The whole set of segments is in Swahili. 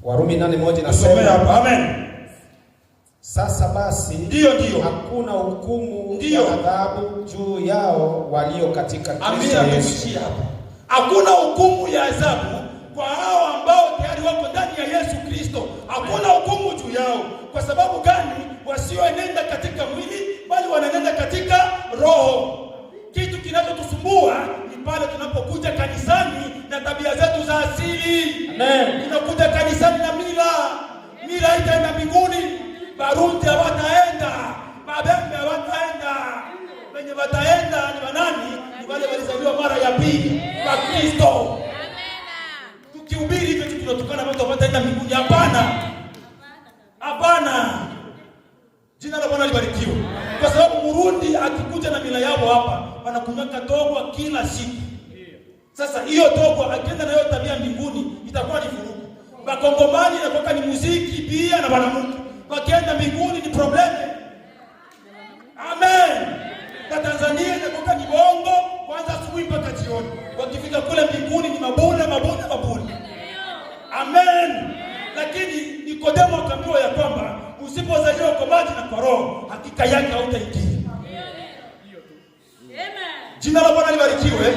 Warumi 8:1 nasema, amen. Sasa basi ndio hakuna hukumu ya adhabu juu yao walio katika Kristo Yesu. Hakuna hukumu ya adhabu kwa hao ambao tayari wako ndani ya Yesu Kristo. Hakuna hukumu juu yao. Kwa sababu gani? Wasioenenda katika mwili bali wanaenenda katika roho. Kitu kinachotusumbua ni pale tunapokuja kanisani na tabia zetu za asili. Amen. Tunakuja kanisani na mila itaenda mbinguni. Baruti hawataenda, Mabembe hawataenda. Wenye wataenda ni wanani? Ni wale walizaliwa mara ya pili kwa Kristo. Tukihubiri hivyo tunatukana watu hawataenda mbinguni. Hapana. Jina la Bwana libarikiwe. Kwa sababu Murundi akikuja na mila yao hapa, wanakunywa togwa kila siku. Sasa hiyo togwa akienda na hiyo tabia mbinguni itakuwa ni vurugu. Bakongomani inakuwa ni muziki pia na banamuke. Wakienda mbinguni ni probleme. Amen. Na Tanzania inakuwa ni bongo kwanza asubuhi mpaka jioni. Wakifika kule mbinguni ni mabuna. Amen. Lakini Nikodemo akaambiwa ya kwamba usipozaliwa kwa maji na kwa roho, hakika yake hautaingia. Jina la Bwana libarikiwe.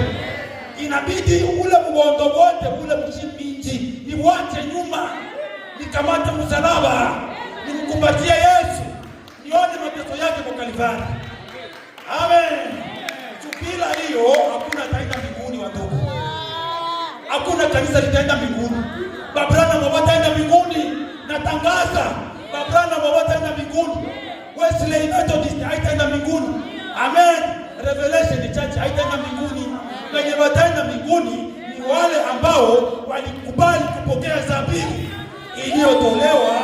Inabidi ule mgondo wote ule mchimbichi ni wache nyuma. Nikamate msalaba. Nimkumbatie Yesu. Nione mateso yake kwa Kalvari. Amen. Bila hiyo hakuna taenda mbinguni watoto. Hakuna kanisa litaenda mbinguni. Babrana hawataenda mbinguni. Natangaza Babrana hawataenda mbinguni. Wesley Methodist haitaenda mbinguni. Amen. Revelation Church haitaenda mbinguni. Wenye wataenda mbinguni ni wale ambao walikubali kupokea dhabihu iliyotolewa